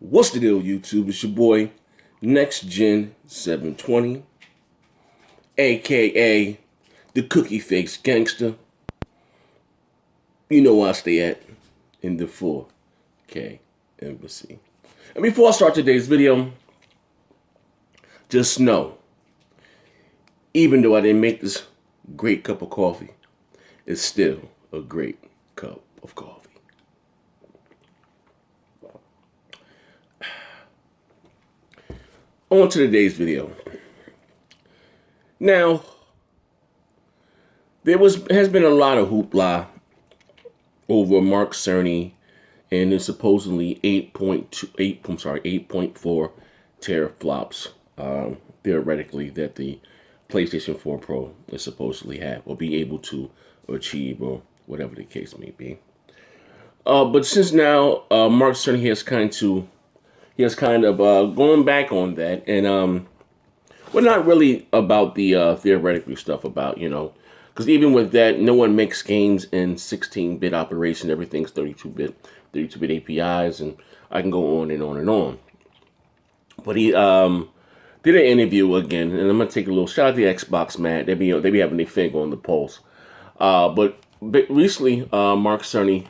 What's the deal, YouTube? It's your boy, Next Gen 720, aka the Cookie Face Gangster. You know where I stay at in the 4K Embassy. And before I start today's video, just know, even though I didn't make this great cup of coffee, it's still a great cup of coffee. On to today's video. Now, has been a lot of hoopla over Mark Cerny and his supposedly 8.4 teraflops, theoretically, that the PlayStation 4 Pro is supposedly have or be able to achieve, or whatever the case may be. But since now Mark Cerny has kind of gone back on that, and well, not really about the theoretical stuff about, because even with that, no one makes games in 16-bit operation. Everything's 32-bit APIs, and I can go on and on and on. But he did an interview again, and I'm gonna take a little shout out to the Xbox, man. They be having their finger on the pulse. But recently, Mark Cerny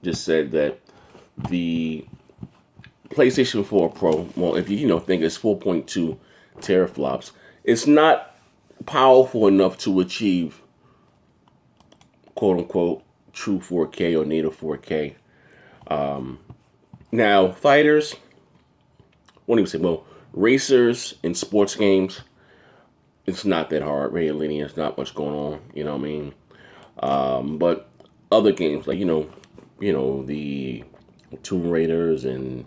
just said that the PlayStation 4 Pro, well, if you think it's 4.2 teraflops, it's not powerful enough to achieve quote unquote true 4K or native 4K. Now, fighters, what do you say? Well, racers in sports games, it's not that hard. Very linear. It's not much going on. You know what I mean? But other games like the Tomb Raiders and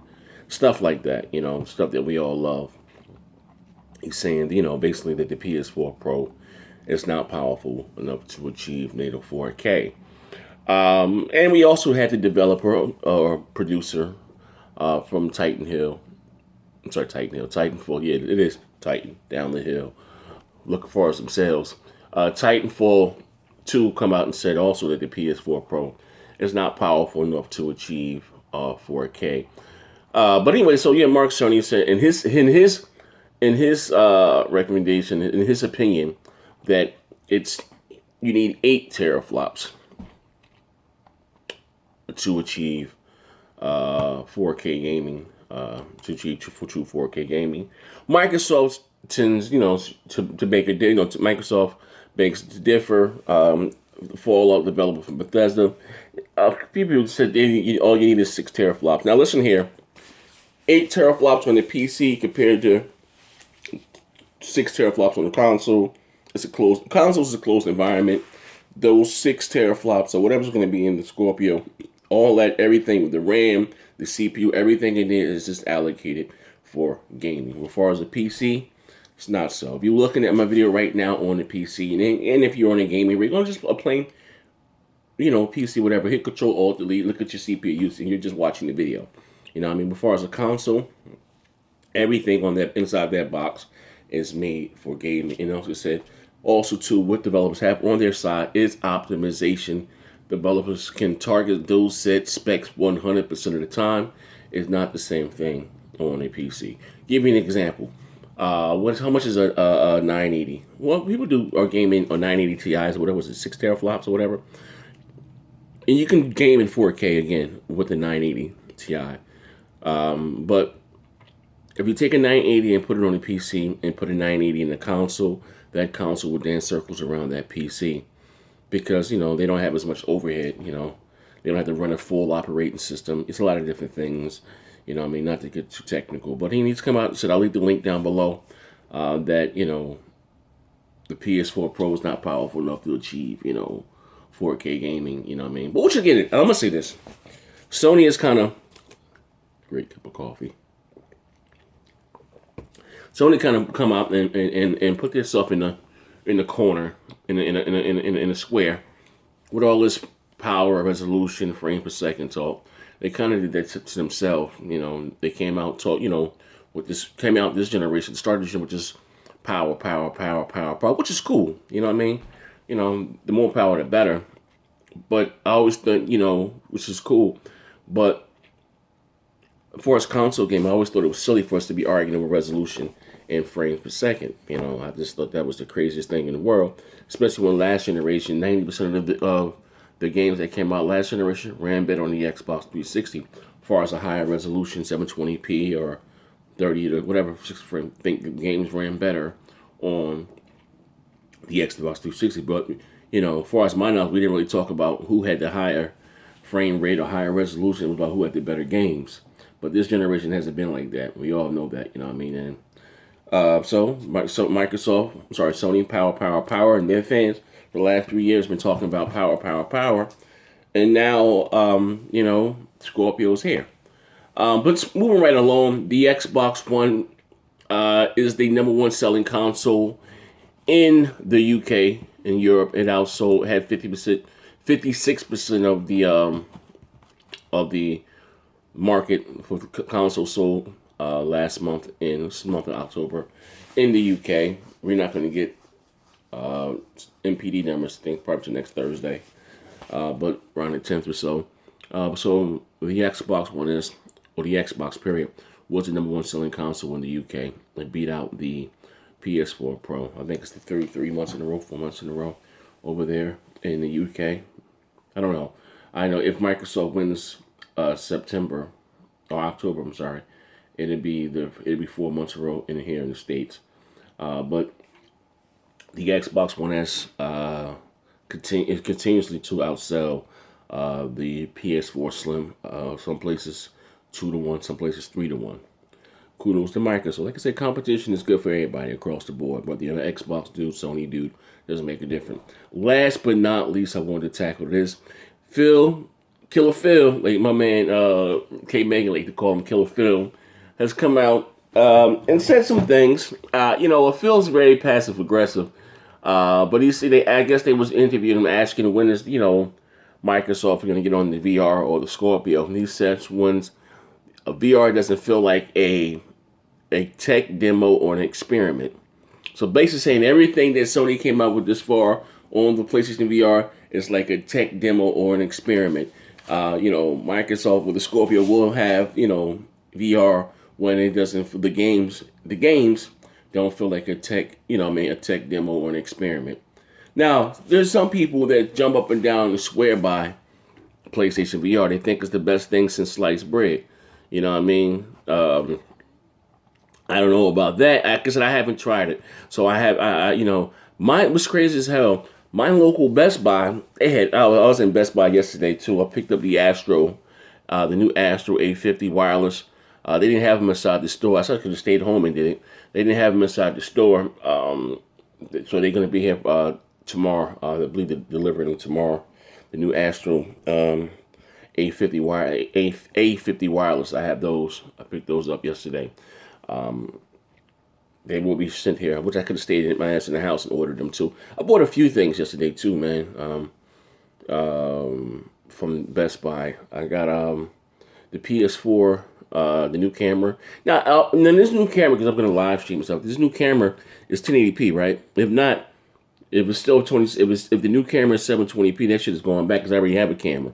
stuff like that. Stuff that we all love. He's saying, basically that the PS4 Pro is not powerful enough to achieve native 4K. And we also had the developer or producer from Titanfall. Yeah, it is Titan, down the hill, looking for us themselves. Titanfall 2 come out and said also that the PS4 Pro is not powerful enough to achieve 4K. But anyway, so yeah, Mark Cerny said in his recommendation, in his opinion, that you need 8 teraflops to achieve 4K gaming, to achieve true 4K gaming. Microsoft tends, to make it, Microsoft makes it differ. Fallout developer from Bethesda, a few people said all you need is 6 teraflops. Now listen here, 8 teraflops on the PC compared to 6 teraflops on the console. Consoles is a closed environment. Those 6 teraflops or whatever's going to be in the Scorpio, everything with the RAM, the CPU, everything in there is just allocated for gaming. As far as the PC, it's not so. If you're looking at my video right now on the PC, and if you're on a gaming rig, or just a plain, PC, whatever, hit Control Alt Delete, look at your CPU use, and you're just watching the video. As far as a console, everything on that inside that box is made for gaming. And also said, too, what developers have on their side is optimization. Developers can target those set specs 100% of the time. It's not the same thing on a PC. Give you an example. How much is a 980? Well, people are gaming on 980 Ti's or whatever, was it 6 teraflops or whatever? And you can game in 4K again with the 980 Ti. But if you take a 980 and put it on a PC and put a 980 in the console, that console would then circles around that PC because, they don't have as much overhead, they don't have to run a full operating system. It's a lot of different things, not to get too technical. But he needs to come out and said, I'll leave the link down below, that, the PS4 Pro is not powerful enough to achieve, 4K gaming, But what you get it, I'm going to say this. Sony is kind of, great cup of coffee. Sony kind of come out and put themselves in the corner, in a square, with all this power, resolution, frame per second talk. They kind of did that to themselves. They came out this generation, started with just power, which is cool. You know what I mean? The more power, the better. But I always think, which is cool. But for its console game, I always thought it was silly for us to be arguing over resolution and frames per second. I just thought that was the craziest thing in the world, especially when last generation, 90% of the games that came out last generation ran better on the Xbox 360, as far as a higher resolution, 720p or 30 to whatever 6 frame. I think the games ran better on the Xbox 360. But as far as my knowledge, we didn't really talk about who had the higher frame rate or higher resolution. It was about who had the better games. But this generation hasn't been like that. We all know that, you know what I mean? And Sony, power, and their fans for the last 3 years been talking about power. And now, Scorpio's here. But moving right along, the Xbox One is the number one selling console in the UK. In Europe, it also had 56% of the market for the console sold last month of October in the UK. We're not going to get MPD numbers, I think, probably next Thursday, but around the 10th or so. So the Xbox One the Xbox period, was the number one selling console in the UK. It beat out the PS4 Pro. I think it's the 4 months in a row over there in the UK. I don't know. I know if Microsoft wins September or October, I'm sorry, it'd be 4 months in a row here in the States. But the Xbox One S continuously to outsell the PS4 Slim. Some places 2-1, some places 3-1. Kudos to Microsoft. Like I said, competition is good for everybody across the board. Whether you're an Xbox dude, Sony dude, doesn't make a difference. Last but not least, I wanted to tackle this. Killer Phil, like my man K Megan like to call him Killer Phil, has come out and said some things. Phil's very passive aggressive, but I guess they was interviewing him, asking when is Microsoft going to get on the VR or the Scorpio, and he says when a VR doesn't feel like a tech demo or an experiment. So basically saying everything that Sony came out with this far on the PlayStation VR is like a tech demo or an experiment. Microsoft with the Scorpio will have, VR when it doesn't, the games don't feel like a tech, a tech demo or an experiment. Now, there's some people that jump up and down and swear by PlayStation VR. They think it's the best thing since sliced bread. You know what I mean? I don't know about that. Like I said, I haven't tried it. So mine was crazy as hell. My local Best Buy, I was in Best Buy yesterday too. I picked up the Astro, the new Astro 850 wireless. They didn't have them inside the store. I could have stayed home and did it. They didn't have them inside the store. So they're going to be here tomorrow. I believe they're delivering them tomorrow. The new Astro 850 wireless. I have those. I picked those up yesterday. They will be sent here, which I could have stayed in my ass in the house and ordered them too. I bought a few things yesterday too, man. From Best Buy, I got the PS4, the new camera. Now this new camera, because I'm gonna live stream stuff. This new camera is 1080p, right? If not, if it's still 20, if the new camera is 720p, that shit is going back because I already have a camera.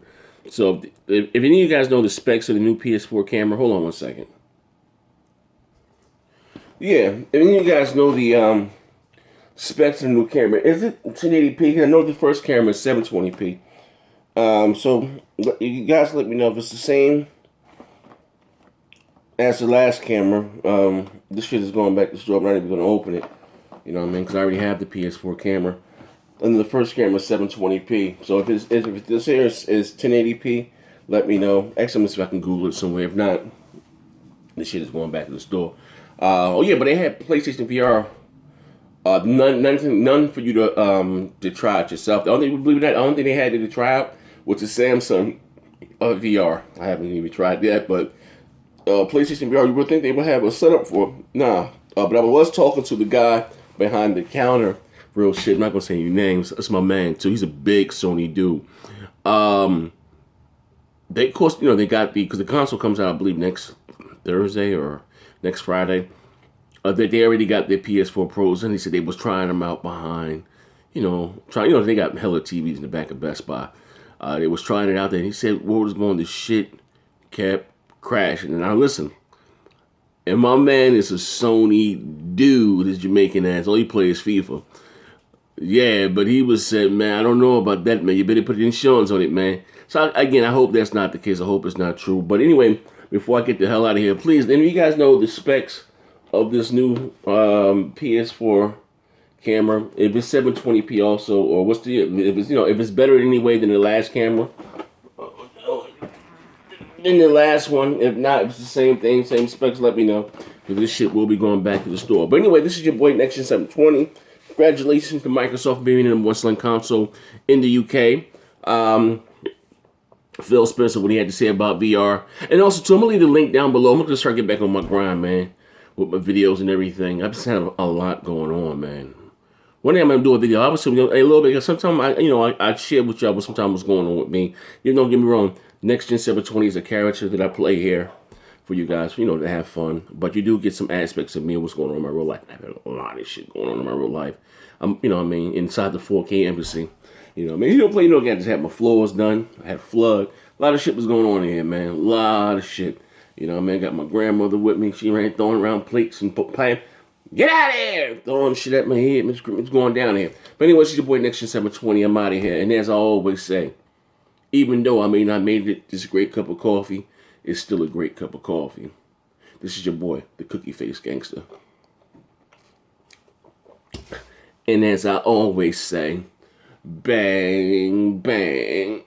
So if any of you guys know the specs of the new PS4 camera, hold on one second. Yeah, if any of you guys know the specs of the new camera, is it 1080p? I know the first camera is 720p. So you guys let me know if it's the same as the last camera. This shit is going back to the store. I'm not even going to open it. You know what I mean? Because I already have the PS4 camera. And the first camera is 720p. So if this here is 1080p, let me know. Actually, I'm going to see if I can Google it somewhere. If not, this shit is going back to the store. But they had PlayStation VR. None for you to try it yourself. The only thing they had to try out was the Samsung VR. I haven't even tried that, but PlayStation VR, you would think they would have a setup for. Nah. But I was talking to the guy behind the counter. Real shit. I'm not gonna say any names. That's my man too. He's a big Sony dude. They of course they got because the console comes out I believe next Thursday or next Friday. They already got their PS4 Pros, and he said they was trying them out behind, they got hella TVs in the back of Best Buy. They was trying it out there, and he said, what was going, the shit kept crashing. And now listen, and my man is a Sony dude, this Jamaican ass. All he plays FIFA. Yeah, but he was said, man, I don't know about that, man. You better put insurance on it, man. So again, I hope that's not the case. I hope it's not true. But anyway, before I get the hell out of here, please, any of you guys know the specs of this new PS4 camera? If it's 720p also, or what's the if it's if it's better anyway than the last camera, than the last one. If not, if it's the same thing, same specs, let me know. Because this shit will be going back to the store. But anyway, this is your boy Next Gen 720. Congratulations to Microsoft being the number one selling console in the UK. Phil Spencer, what he had to say about VR. And also, too, I'm going to leave the link down below. I'm going to start getting back on my grind, man, with my videos and everything. I've just had a lot going on, man. One day I'm going to do a video. I was a little bit, because sometimes I share with y'all sometimes what's going on with me. Don't get me wrong. Next Gen 720 is a character that I play here for you guys, to have fun. But you do get some aspects of me and what's going on in my real life. I have a lot of shit going on in my real life. I'm, inside the 4K embassy. You don't play, I just had my floors done. I had flood. A lot of shit was going on in here, man. A lot of shit. Got my grandmother with me. She ran throwing around plates and pipe. Get out of here! Throwing shit at my head. It's going down here. But anyway, this is your boy Next Gen 720. I'm out of here. And as I always say, even though I may not made it this great cup of coffee, it's still a great cup of coffee. This is your boy, the Cookie Face Gangster. And as I always say, bang, bang.